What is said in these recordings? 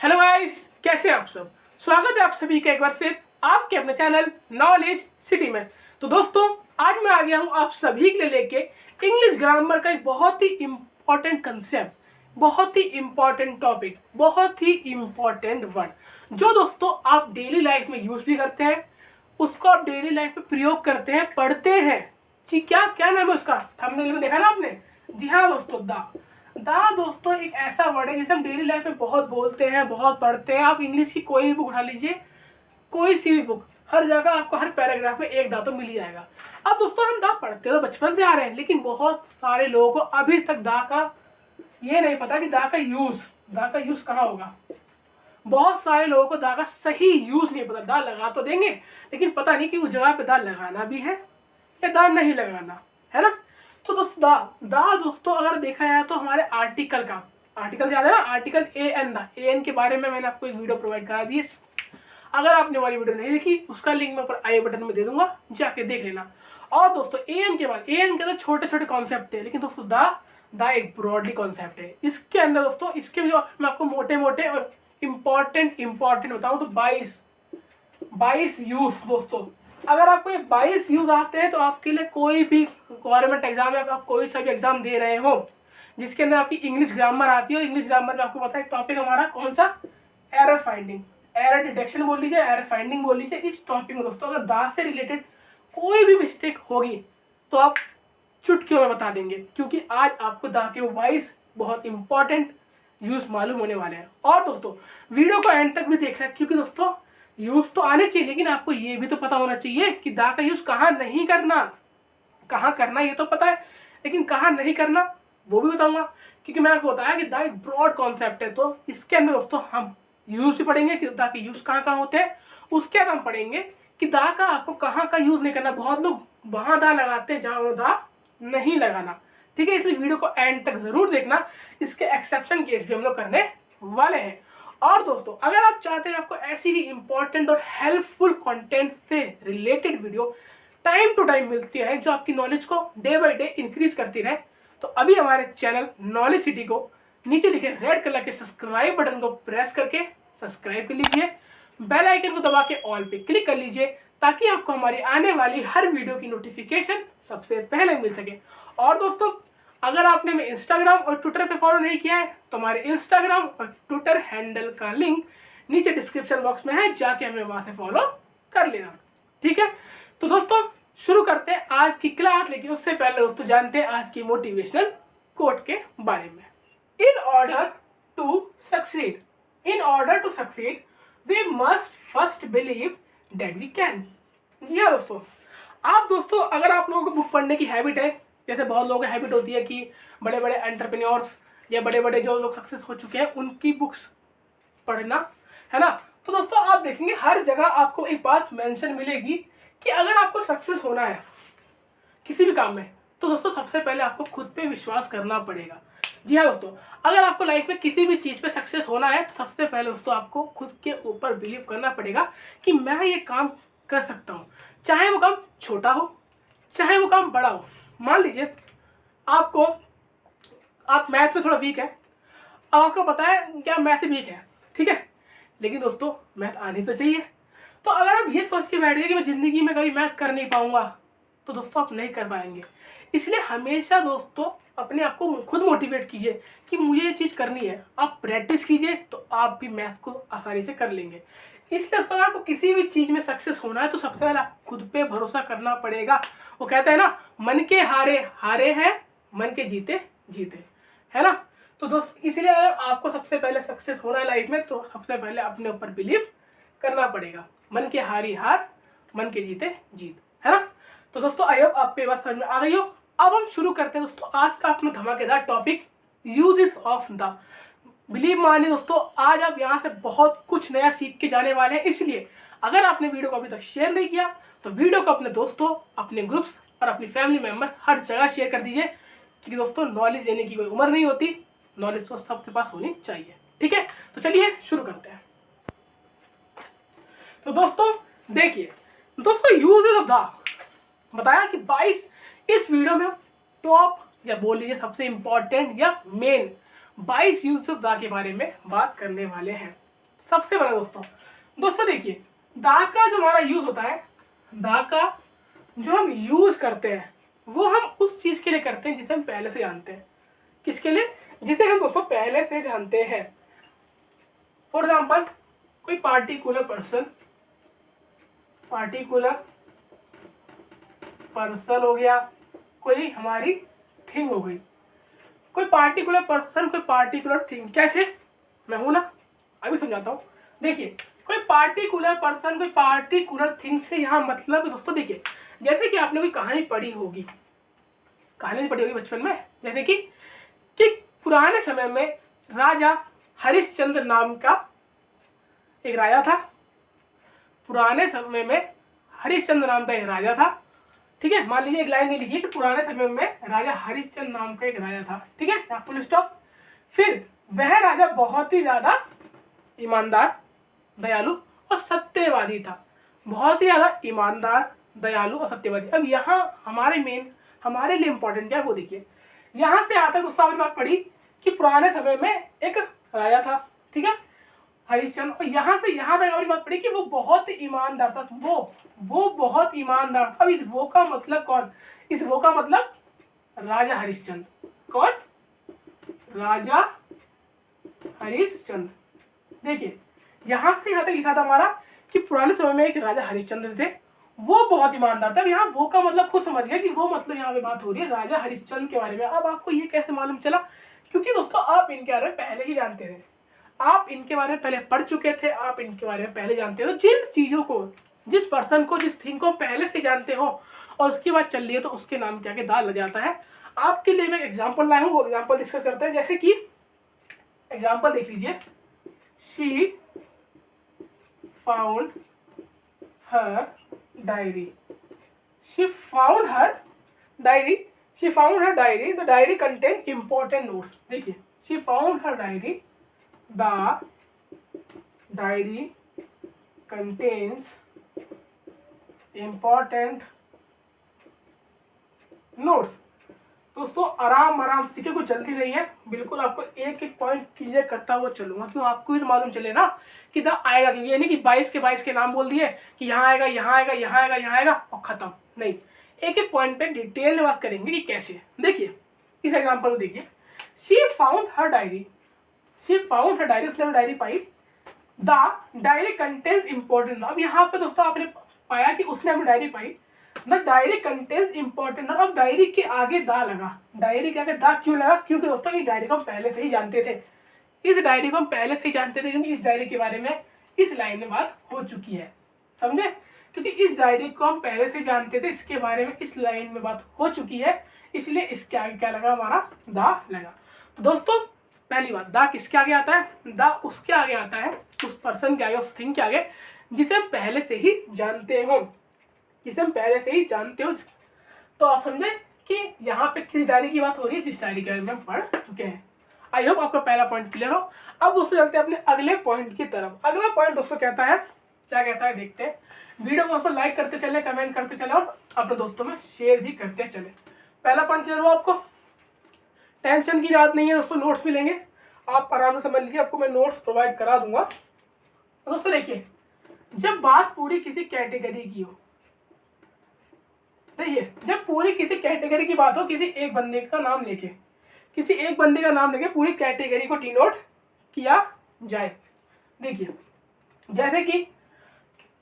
Hello guys, कैसे हैं आप सब। स्वागत है आप सभी का एक बार फिर आपके अपने चैनल नॉलेज सिटी में। तो दोस्तों, आज मैं आ गया हूं आप सभी के लिए लेके इंग्लिश ग्रामर का एक बहुत ही इम्पोर्टेंट कंसेप्ट, बहुत ही इम्पोर्टेंट टॉपिक, बहुत ही इम्पोर्टेंट वर्ड जो दोस्तों आप डेली लाइफ में यूज भी करते हैं, उसको आप डेली लाइफ में प्रयोग करते हैं, पढ़ते हैं। जी क्या क्या नाम है उसका, थंबनेल में देखा ना आपने। जी हाँ दोस्तों, दा दोस्तों एक ऐसा वर्ड है जिसे हम डेली लाइफ में बहुत बोलते हैं, बहुत पढ़ते हैं। आप इंग्लिश की कोई भी बुक उठा लीजिए, कोई सी भी बुक, हर जगह आपको हर पैराग्राफ में एक दा तो मिल ही जाएगा। अब दोस्तों हम दा पढ़ते तो बचपन से आ रहे हैं, लेकिन बहुत सारे लोगों को अभी तक दा का ये नहीं पता कि दा का यूज कहाँ होगा। बहुत सारे लोगों को दा का सही यूज नहीं पता। दा लगा तो देंगे, लेकिन पता नहीं कि उस जगह पे दा लगाना भी है या दा नहीं लगाना है ना। तो दोस्तों दोस्तों अगर देखा जाए तो हमारे आर्टिकल से याद है ना, आर्टिकल ए एन के बारे में मैंने आपको एक वीडियो प्रोवाइड करा दी है। अगर आपने वाली वीडियो नहीं देखी, उसका लिंक मैं ऊपर आई बटन में दे दूंगा, जाके देख लेना। और दोस्तों ए एन के तो छोटे छोटे कॉन्सेप्ट थे, लेकिन दोस्तों दा एक ब्रॉडली कॉन्सेप्ट है। इसके अंदर दोस्तों, इसके जो मैं आपको मोटे मोटे और इम्पोर्टेंट बताऊं तो 22 यूज दोस्तों। अगर आपको ये 22 यूज आते हैं तो आपके लिए कोई भी गवर्नमेंट एग्जाम या आप कोई सा भी एग्जाम दे रहे हो जिसके अंदर आपकी इंग्लिश ग्रामर आती है, और इंग्लिश ग्रामर में आपको पता है टॉपिक हमारा कौन सा, एरर फाइंडिंग, एरर डिटेक्शन बोल लीजिए, एरर फाइंडिंग बोल लीजिए। इस टॉपिक में दोस्तों अगर दा से रिलेटेड कोई भी मिस्टेक होगी तो आप चुटकियों में बता देंगे, क्योंकि आज आपको दा के 22 बहुत इंपॉर्टेंट यूज मालूम होने वाले हैं। और दोस्तों वीडियो को एंड तक भी देखना है, क्योंकि दोस्तों यूज तो आने चाहिए, लेकिन आपको ये भी तो पता होना चाहिए कि दा का यूज कहाँ नहीं करना। कहाँ करना ये तो पता है, लेकिन कहाँ नहीं करना वो भी बताऊंगा, क्योंकि मैंने आपको बताया कि दा एक ब्रॉड कॉन्सेप्ट है। तो इसके अंदर दोस्तों हम यूज भी पढ़ेंगे कि दा के यूज कहाँ कहाँ होते हैं। उसके बाद हम पढ़ेंगे कि दा का आपको कहाँ का यूज नहीं करना। बहुत लोग वहां दा लगाते हैं जहाँ दा नहीं लगाना, ठीक है। इसलिए वीडियो को एंड तक जरूर देखना, इसके एक्सेप्शन केस भी हम लोग करने वाले हैं। और दोस्तों अगर आप चाहते हैं आपको ऐसी ही इंपॉर्टेंट और हेल्पफुल कंटेंट से related video time to time मिलती है, जो आपकी नॉलेज को डे बाय डे इंक्रीज करती रहे, तो अभी हमारे चैनल नॉलेज सिटी को नीचे लिखे रेड कलर के सब्सक्राइब बटन को प्रेस करके सब्सक्राइब कर लीजिए, बेल आइकन को दबा के ऑल पे क्लिक कर लीजिए, ताकि आपको हमारी आने वाली हर वीडियो की नोटिफिकेशन सबसे पहले मिल सके। और दोस्तों अगर आपने हमें इंस्टाग्राम और ट्विटर पे फॉलो नहीं किया है तो हमारे इंस्टाग्राम और ट्विटर हैंडल का लिंक नीचे डिस्क्रिप्शन बॉक्स में है, जाके हमें वहां से फॉलो कर लेना, ठीक है। तो दोस्तों शुरू करते हैं आज की क्लास, लेकिन उससे पहले दोस्तों जानते हैं आज की मोटिवेशनल कोट के बारे में। In order to succeed we must first believe that we can. जी हाँ दोस्तों अगर आप लोगों को बुक पढ़ने की हैबिट है, जैसे बहुत लोगों की हैबिट होती है कि बड़े बड़े एंटरप्रेन्योर्स या बड़े बड़े जो लोग सक्सेस हो चुके हैं उनकी बुक्स पढ़ना, है ना। तो दोस्तों आप देखेंगे हर जगह आपको एक बात मेंशन मिलेगी कि अगर आपको सक्सेस होना है किसी भी काम में, तो दोस्तों सबसे पहले आपको खुद पे विश्वास करना पड़ेगा। जी हाँ दोस्तों, अगर आपको लाइफ में किसी भी चीज़ पे सक्सेस होना है तो सबसे पहले दोस्तों आपको खुद के ऊपर बिलीव करना पड़ेगा कि मैं ये काम कर सकता हूँ, चाहे वो काम छोटा हो चाहे वो काम बड़ा हो। मान लीजिए आप मैथ में थोड़ा वीक है, अब आपको पता है क्या मैथ वीक है, ठीक है, लेकिन दोस्तों मैथ आनी तो चाहिए। तो अगर आप ये सोच के बैठ गए कि मैं ज़िंदगी में कभी मैथ कर नहीं पाऊंगा, तो दोस्तों आप नहीं कर पाएंगे। इसलिए हमेशा दोस्तों अपने आप को खुद मोटिवेट कीजिए कि मुझे ये चीज़ करनी है। आप प्रैक्टिस कीजिए तो आप भी मैथ को आसानी से कर लेंगे। इसलिए दोस्तों आपको किसी भी चीज़ में सक्सेस होना है तो सबसे पहले आप खुद पे भरोसा करना पड़ेगा। वो कहते हैं ना, मन के हारे हारे हैं, मन के जीते जीते, है ना। तो दोस्त इसलिए अगर आपको सबसे पहले सक्सेस होना है लाइफ में, तो सबसे पहले अपने ऊपर बिलीव करना पड़ेगा। मन के हारी हार, मन के जीते जीत, है ना। तो दोस्तों आई होप आपको ये बात समझ में आ गई हो। अब हम शुरू करते हैं दोस्तों आज का अपना धमाकेदार topic, uses of the. Believe मानिए दोस्तों, आज आप यहाँ से बहुत कुछ नया सीख के जाने वाले हैं। इसलिए अगर आपने वीडियो को अभी तक शेयर नहीं किया तो वीडियो को अपने दोस्तों, अपने ग्रुप्स और अपनी फैमिली मेम्बर हर जगह शेयर कर दीजिए, क्योंकि दोस्तों नॉलेज लेने की कोई उम्र नहीं होती, नॉलेज तो सबके पास होनी चाहिए, ठीक है। तो चलिए शुरू करते हैं। तो दोस्तों देखिए दोस्तों, यूजेस ऑफ द बताया कि 22 इस वीडियो में टॉप या बोल लीजिए सबसे इंपॉर्टेंट या मेन 22 यूजेस ऑफ द के बारे में बात करने वाले हैं। सबसे बड़ा दोस्तों देखिए, दा का जो हमारा यूज होता है, दा का जो हम यूज करते हैं वो हम उस चीज के लिए करते हैं जिसे हम पहले से जानते हैं। किसके लिए? जिसे हम दोस्तों पहले से जानते हैं। फॉर एग्जाम्पल, कोई पार्टिकुलर पर्सन हो गया, कोई हमारी थिंग हो गई। कोई पार्टिकुलर पर्सन, कोई पार्टिकुलर थिंग, कैसे? मैं हूं ना, अभी समझाता हूँ। देखिए, कोई पार्टिकुलर पर्सन, कोई पार्टिकुलर थिंग से यहाँ मतलब दोस्तों देखिए, जैसे कि आपने कोई कहानी पढ़ी होगी बचपन में, जैसे कि पुराने समय में राजा हरिश्चंद्र नाम का एक राजा था। पुराने समय में हरिश्चंद्र नाम का एक राजा था, ठीक है। मान लीजिए एक लाइन नहीं लिखिए कि पुराने समय में राजा हरिश्चंद्र नाम का एक राजा था, ठीक है, फुल स्टॉप। फिर वह राजा बहुत ही ज्यादा ईमानदार, दयालु और सत्यवादी था। बहुत ही ज्यादा ईमानदार, दयालु और सत्यवादी। अब यहाँ हमारे लिए इंपॉर्टेंट क्या है वो देखिए। यहाँ से आता है दोस्तों, आपने बात पढ़ी कि पुराने समय में एक राजा था, ठीक है, हरिश्चंद्र। और यहाँ से यहाँ तक आपने बात पढ़ी कि वो बहुत ईमानदार था। वो बहुत ईमानदार था। अब इस वो का मतलब कौन? इस वो का मतलब राजा हरिश्चंद्र। कौन? राजा हरिश्चंद्र। देखिए, यहाँ से यहाँ तक लिखा था हमारा कि पुराने समय में एक राजा हरिश्चंद्र थे, वो बहुत ईमानदार था। यहाँ वो का मतलब खुद समझ गया कि वो मतलब यहाँ पे बात हो रही है राजा हरिश्चंद्र के बारे में। अब आपको ये कैसे मालूम चला? क्योंकि दोस्तों आप इनके बारे में पहले ही जानते थे, आप इनके बारे में पहले पढ़ चुके थे, आप इनके बारे में पहले जानते हो। जिन चीजों को, जिस पर्सन को, जिस थिंग को पहले से जानते हो और उसकी बात चल रही है तो उसके नाम क्या के दाल लग जाता है। आपके लिए मैं एग्जाम्पल लाया हूँ, वो एग्जाम्पल डिस्कस करते हैं। जैसे कि एग्जाम्पल देख लीजिए, she found her diary. She found her diary. The diary contained important notes. देखिए, she found her diary. The diary contains important notes. दोस्तों आराम से, कोई जल्दी नहीं है, बिल्कुल आपको एक एक पॉइंट क्लियर करता हुआ चलूंगा, क्यों? आपको भी तो मालूम चले ना कि द आएगा, क्योंकि ये नहीं कि 22 के नाम बोल दिए कि यहाँ आएगा, यहाँ आएगा, यहाँ आएगा, यहाँ आएगा और खत्म। नहीं, एक एक पॉइंट पे डिटेल में बात करेंगे कि कैसे। देखिए इस एग्जाम्पल को देखिए, शी फाउंड हर डायरी, उसने diary pi. The diary contains important. अब यहाँ पे दोस्तों आपने पाया कि उसने अपनी diary pi, the diary contains important. अब डायरी के आगे दा लगा। डायरी के आगे दा क्यों लगा? क्योंकि दोस्तों इस डायरी को हम पहले से ही जानते थे, क्योंकि इस डायरी के बारे में इस लाइन में बात हो चुकी है, समझे? क्योंकि इस डायरी को हम पहले से जानते थे, इसके बारे में इस लाइन में बात हो चुकी है, इसलिए इसके आगे क्या लगा? हमारा दा लगा। तो दोस्तों पहली बात, दा किसके आगे आता है? दा उसके आगे आता है, उस पर्सन के आगे, उस थिंग के आगे जिसे हम पहले से ही जानते हो, तो आप समझे कि यहाँ पे किस डायरी की बात हो रही है? जिस डायरी के बारे में हम पढ़ चुके हैं। आई होप आपका पहला पॉइंट क्लियर हो। अब दोस्तों चलते हैं अपने अगले पॉइंट की तरफ। अगला पॉइंट दोस्तों कहता है, क्या कहता है देखते हैं। वीडियो को दोस्तों लाइक करते चले, कमेंट करते चले और अपने दोस्तों में शेयर भी करते चले। पहला पॉइंट क्लियर हुआ आपको? टेंशन की बात नहीं है दोस्तों, नोट्स मिलेंगे, आप आराम से समझ लीजिए, आपको मैं नोट्स प्रोवाइड करा दूंगा। दोस्तों देखिए, जब बात पूरी किसी कैटेगरी की हो, देखिए जब पूरी किसी कैटेगरी की बात हो, किसी एक बंदे का नाम लेके पूरी कैटेगरी को डिनोट किया जाए। देखिए जैसे कि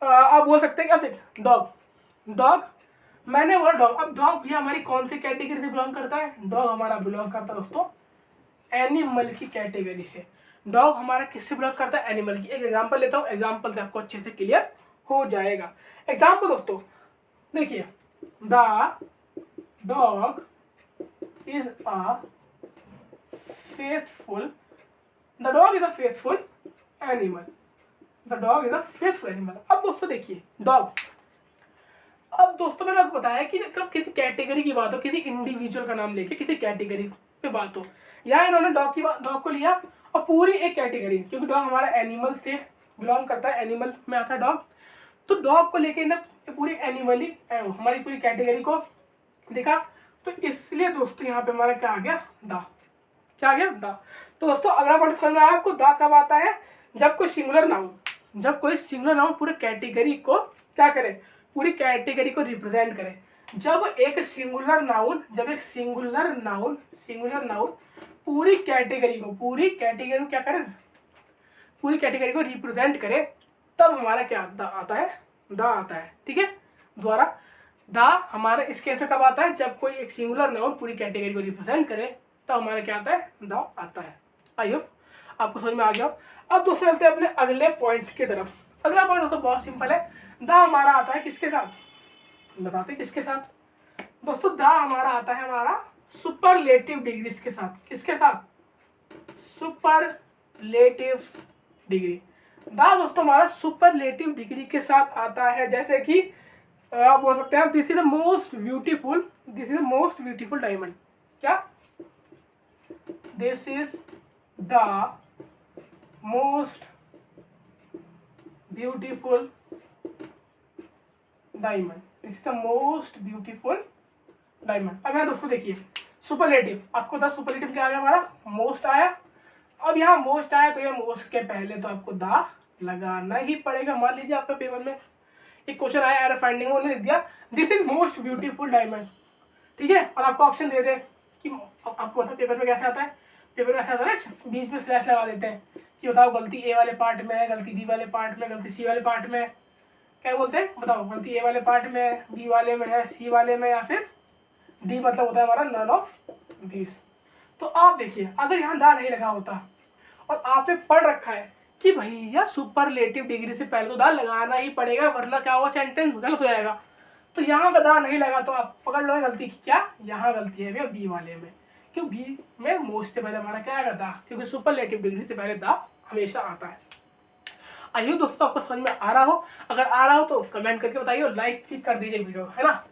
आप बोल सकते हैं कि अब देखिए डॉग, मैंने बोला डॉग। अब डॉग भैया हमारी कौन सी कैटेगरी से बिलोंग करता है? डॉग हमारा बिलोंग करता है दोस्तों एनिमल की कैटेगरी से। डॉग हमारा किससे बिलोंग करता है? एनिमल की। एक एग्जांपल लेता हूँ, एग्जांपल से आपको अच्छे से क्लियर हो जाएगा। एग्जांपल दोस्तों देखिए, the dog is a faithful animal. अब दोस्तों देखिए डॉग, अब दोस्तों मैंने आपको बताया कि जब किसी कैटेगरी की बात हो, किसी इंडिविजुअल का नाम लेके किसी कैटेगरी पे बात हो, या इन्होंने डॉग को लिया और पूरी एक कैटेगरी, क्योंकि डॉग हमारा एनिमल से बिलोंग करता है, एनिमल में आता है डॉग, तो डॉग को लेके ना पूरी एनिमल ही हमारी पूरी कैटेगरी को देखा, तो इसलिए दोस्तों यहाँ पे हमारा क्या आ गया? दा। क्या आ गया? दा। तो दोस्तों अगला पॉइंट समझ में आया आपको? दा कब आता है? जब कोई सिंगुलर नाउन पूरे कैटेगरी को क्या करे, पूरी कैटेगरी को रिप्रेजेंट करे। जब एक सिंगुलर नाउन पूरी कैटेगरी को क्या करे, पूरी कैटेगरी को रिप्रेजेंट करे, तब हमारा क्या आता है, द आता है। ठीक है, द्वारा द हमारा इस केस में कब आता है, जब कोई एक सिंगुलर नाउन पूरी कैटेगरी को रिप्रेजेंट करे, तब हमारा क्या आता है, द आता है। आई होप आपको समझ में आ गया। अब दोस्तों चलते हैं अपने अगले पॉइंट की तरफ। अगला पॉइंट दोस्तों बहुत सिंपल है। द हमारा आता है किसके साथ, बताते किसके साथ दोस्तों। द हमारा आता है हमारा सुपरलेटिव डिग्रीज के साथ। किसके साथ, सुपरलेटिव डिग्री। द दोस्तों हमारा सुपरलेटिव डिग्री के साथ आता है। जैसे कि आप बोल सकते हैं this is the most beautiful diamond. क्या, this is the most beautiful diamond, this is the most beautiful diamond. अब यहाँ दोस्तों देखिए सुपरलेटिव, आपको द सुपरलेटिव क्या आ गया, हमारा मोस्ट आया। अब यहाँ मोस्ट आया तो ये मोस्ट के पहले तो आपको द लगाना ही पड़ेगा। मान लीजिए आपका पेपर में एक क्वेश्चन आया एरर फाइंडिंग, उन्होंने लिख दिया this is most beautiful diamond. ठीक है, और आपको ऑप्शन दे दे कि आपको पता पेपर में कैसे आता है, पेपर में ऐसा आता है बीच में स्लैश लगा देते हैं कि बताओ गलती ए वाले पार्ट में है, गलती बी वाले पार्ट में, गलती सी वाले पार्ट में। क्या बोलते हैं, बताओ गलती ए वाले पार्ट में, बी वाले में है, सी वाले में, या फिर डी मतलब होता है हमारा नन ऑफ दीस। तो आप देखिए अगर यहाँ दा नहीं लगा होता और आपने पढ़ रखा है कि भैया सुपरलेटिव डिग्री से पहले तो दा लगाना ही पड़ेगा, वरना क्या होगा, सेंटेंस गलत हो जाएगा। तो यहाँ का दा नहीं लगा तो आप पकड़ लो गलती की, क्या यहाँ गलती है भैया बी वाले में, क्यों बी में मोस्ट से पहले हमारा क्या आएगा दा, क्योंकि सुपरलेटिव डिग्री से पहले दा हमेशा आता है। आइए दोस्तों आपको समझ में आ रहा हो, अगर आ रहा हो तो कमेंट करके बताइए और लाइक भी कर दीजिए वीडियो, है ना।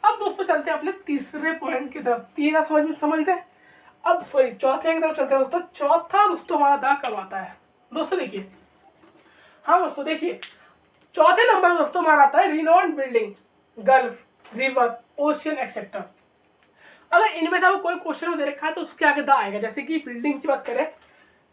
अब दोस्तों चलते हैं अपने तीसरे पॉइंट की तरफ। तीन आप समझ गए। अब सॉरी चौथे की तरफ चलते हैं दोस्तों। चौथा दोस्तों हमारा दा कब आता है दोस्तों, देखिए। हाँ दोस्तों देखिए, चौथे नंबर में दोस्तों हमारा आता है renowned building, gulf, river, ocean etcetera. अगर इनमें से आपको कोई क्वेश्चन में दे रखा है तो उसके आगे दा आएगा। जैसे कि बिल्डिंग की बात करें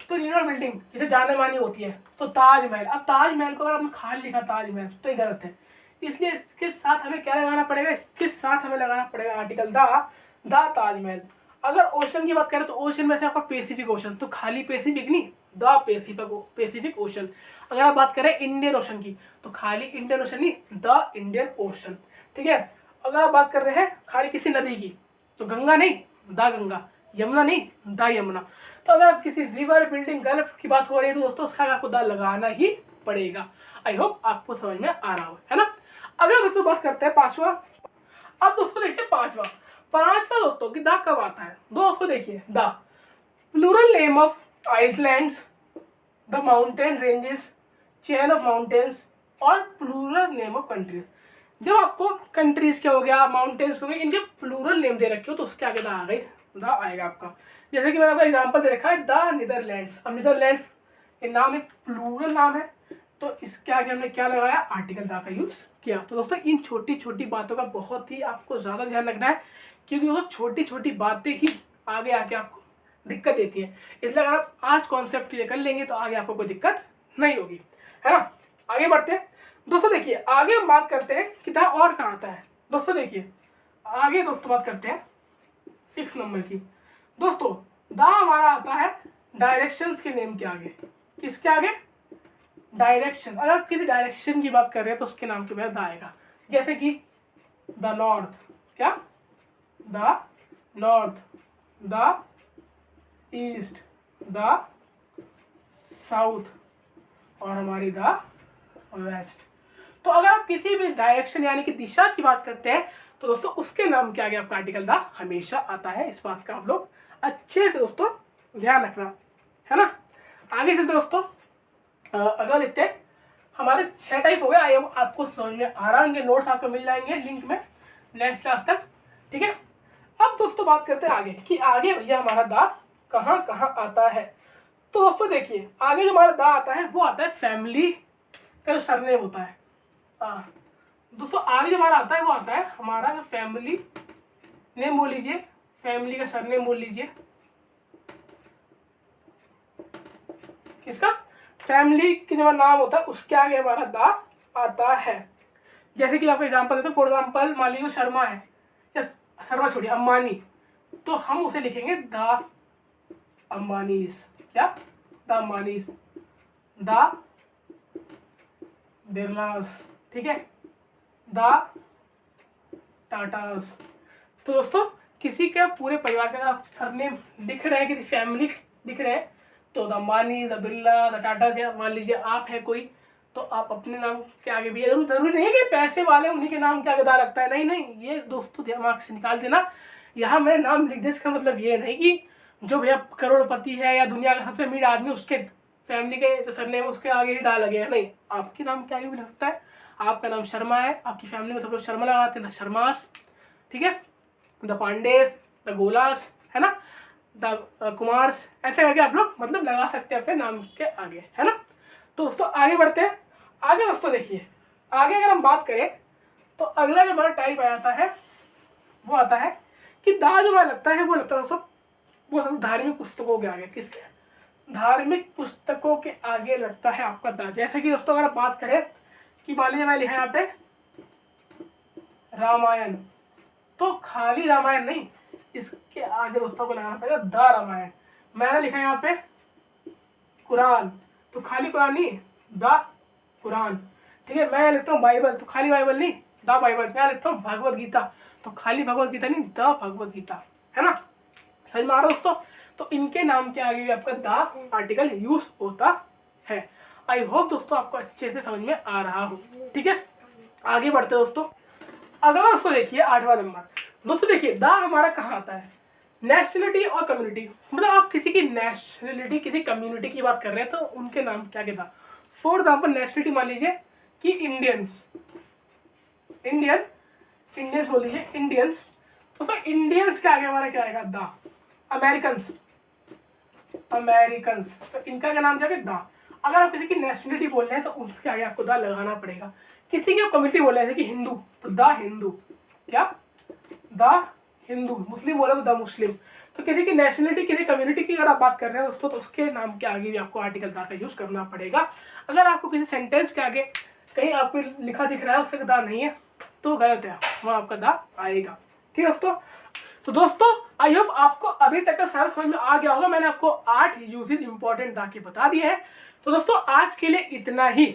तो रिनोन्ड बिल्डिंग जिसे जाने मानी होती है तो ताजमहल। अब ताजमहल को अगर आपने खाली लिखा ताजमहल तो ये गलत है, इसलिए इसके साथ हमें क्या लगाना पड़ेगा, इसके साथ हमें लगाना पड़ेगा आर्टिकल द ताजमहल। अगर ओशन की बात करें तो ओशन में से आपका पैसिफिक ओशन, तो खाली पैसिफिक नहीं, द पैसिफिक ओशन। अगर आप बात करें इंडियन ओशन की तो खाली इंडियन ओशन नहीं, द इंडियन ओशन। ठीक है, अगर आप बात कर रहे हैं खाली किसी नदी की तो गंगा नहीं, द गंगा, यमुना नहीं, द यमुना। तो अगर आप किसी रिवर, बिल्डिंग, गल्फ की बात हो रही है तो दोस्तों उसका आपको द लगाना ही पड़ेगा। आई होप आपको समझ में आ रहा हो, है ना। अगला दोस्तों बात करते हैं पांचवा। अब दोस्तों देखिए पांचवा दोस्तों कि द कब आता है दोस्तों। देखिए the plural name of islands, the mountain ranges, chain of mountains, और प्लूरल नेम ऑफ कंट्रीज। जब आपको कंट्रीज क्या हो गया, माउंटेन्स हो गए, इनके प्लूरल नेम दे रखे हो तो उसके आगे द आ गई, द आएगा आपका। जैसे कि मैंने आपको एग्जांपल दे रखा है द नीदरलैंड्स। अब नीदरलैंड्स ये नाम एक प्लूरल नाम है तो इसके आगे हमने क्या लगाया, आर्टिकल द का यूज किया। तो दोस्तों इन छोटी छोटी बातों का बहुत ही आपको ज़्यादा ध्यान रखना है, क्योंकि दोस्तों छोटी छोटी बातें ही आगे आके आपको दिक्कत देती है। इसलिए अगर आप आज कॉन्सेप्ट क्लियर कर लेंगे तो आगे आपको कोई दिक्कत नहीं होगी, है ना। आगे बढ़ते हैं दोस्तों। देखिए आगे हम बात करते हैं कि द और कहाँ आता है दोस्तों। देखिए आगे दोस्तों बात करते हैं 6 नंबर की। दोस्तों द हमारा आता है डायरेक्शंस के नेम के आगे। किसके आगे, डायरेक्शन। अगर आप किसी डायरेक्शन की बात कर रहे हैं तो उसके नाम के बाद द आएगा। जैसे कि द नॉर्थ, क्या, the north, the east, the south, और हमारी द वेस्ट। तो अगर आप किसी भी डायरेक्शन यानी कि दिशा की बात करते हैं तो दोस्तों उसके नाम के आगे आपका आर्टिकल द हमेशा आता है। इस बात का आप लोग अच्छे से दोस्तों ध्यान रखना, है ना। आगे चलते दोस्तों अगला देखते हैं। हमारे 6 टाइप हो गए। आई आपको समझ में आ रहा है, नोट्स आपको मिल जाएंगे लिंक में नेक्स्ट क्लास तक, ठीक है। अब दोस्तों बात करते हैं आगे कि आगे भैया हमारा द कहाँ कहाँ आता है। तो दोस्तों देखिए आगे जो हमारा द आता है वो आता है फैमिली का जो सरनेम होता है। दोस्तों आगे जो हमारा आता है वो आता है हमारा फैमिली नेम बोल लीजिए, फैमिली का सरनेम बोल लीजिए। किसका, फैमिली की जो नाम होता है उसके आगे हमारा दा आता है। जैसे कि आपको एग्जांपल देते हैं, फॉर एग्जांपल मान लीजिए शर्मा है, या शर्मा छोड़िए अंबानी, तो हम उसे लिखेंगे द अंबानीज। क्या? द अंबानीज, द बिरलास, ठीक है, द टाटास। तो दोस्तों किसी के पूरे परिवार का अगर आप सरनेम दिख रहे हैं, किसी फैमिली दिख रहे हैं, तो the Ambani, the Birla, the Tata, या मान लीजिए आप है कोई, तो आप अपने नाम के आगे भी, जरूरी नहीं है कि पैसे वाले उन्हीं के नाम के आगे दा लगता है, नहीं नहीं, ये दोस्तों दिमाग से निकाल देना। यहाँ मैं नाम लिख दे, इसका मतलब ये नहीं कि जो भैया करोड़पति है या दुनिया का सबसे अमीर आदमी उसके फैमिली के जो सरनेम उसके आगे ही दा लगे हैं, नहीं, आपके नाम के आगे भी लग सकता है। आपका नाम शर्मा है, आपकी फैमिली में सब लोग शर्मा लगाते हैं, द शर्मास, ठीक है, द पांडेस, द गोलास, है ना, द कुमार्स, ऐसे करके आप लोग मतलब लगा सकते हैं अपने नाम के आगे, है ना। तो दोस्तों आगे बढ़ते हैं। आगे दोस्तों देखिए, आगे अगर हम बात करें तो अगला जो हमारा टाइप आ जाता है वो आता है कि दा जो हमारा लगता है वो लगता है दोस्तों, वो सब धार्मिक पुस्तकों के आगे। किसके? धार्मिक पुस्तकों के आगे लगता है आपका दा। जैसे कि दोस्तों अगर आप बात करें कि मान लीजिए मैं लिखा यहाँ पे रामायण, तो खाली रामायण नहीं, इसके आगे दोस्तों को लगाना पड़ेगा द रामायण। मैंने लिखा यहाँ पे कुरान, तो खाली कुरान नहीं, द कुरान, ठीक है। मैं लिखता हूँ बाइबल, तो खाली बाइबल नहीं, द बाइबल। मैं लिखता हूँ भगवत गीता, तो खाली भगवत गीता नहीं, द भगवत गीता, है ना। समझ में आ रहा दोस्तों? तो इनके नाम के आगे भी आपका द आर्टिकल यूज होता है। आई होप दोस्तों आपको अच्छे से समझ में आ रहा हो, ठीक है। आगे बढ़ते दोस्तों। अगला दोस्तों देखिए 8वां नंबर। दोस्तों देखिए द हमारा कहाँ आता है? नेशनलिटी और कम्युनिटी, मतलब आप किसी की नेशनलिटी, किसी कम्युनिटी की बात कर रहे हैं तो उनके नाम क्या क्या था। फॉर एग्जाम्पल नेशनलिटी मान लीजिए कि इंडियंस, इंडियंस बोल लीजिए, इंडियंस, तो इंडियंस के आगे हमारा क्या आएगा? द। अमेरिकन्स, तो इनका क्या नाम क्या है? द। अगर आप किसी की नेशनलिटी बोल रहे हैं तो उसके आगे आपको द लगाना पड़ेगा। किसी की कम्युनिटी बोल रहे हैं जैसे कि हिंदू, तो द हिंदू, क्या? द हिंदू। मुस्लिम बोला तो द मुस्लिम। तो किसी की नेशनलिटी, किसी कम्युनिटी की अगर आप बात कर रहे हैं दोस्तों, तो उसके नाम के आगे भी आपको आर्टिकल द का यूज करना पड़ेगा। अगर आपको किसी सेंटेंस के आगे कहीं आपको लिखा दिख रहा है उससे द नहीं है तो गलत है, वहाँ आपका द आएगा, ठीक है दोस्तों। तो दोस्तों आई होप आपको अभी तक का सारा समझ में आ गया होगा। मैंने आपको 8 यूजेज इंपॉर्टेंट दा के बता दिए हैं। तो दोस्तों आज के लिए इतना ही,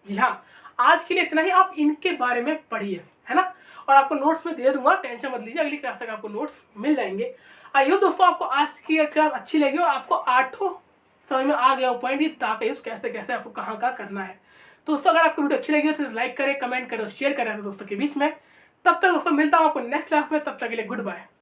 जी हाँ आज के लिए इतना ही। आप इनके बारे में पढ़िए, है ना, और आपको नोट्स में दे दूंगा, टेंशन मत लीजिए, अगली क्लास तक आपको नोट्स मिल जाएंगे। आई होप दोस्तों आपको आज की क्लास अच्छी लगी और आपको 8 समझ में आ गया पॉइंट ही दा का यूज कैसे कैसे आपको कहाँ कहाँ करना है। तो दोस्तों अगर आपको वीडियो अच्छी लगी हो तो लाइक करें, कमेंट करें और शेयर करें दोस्तों के बीच में। तब तक दोस्तों मिलता हूँ आपको नेक्स्ट क्लास में, तब तक के लिए गुड बाय।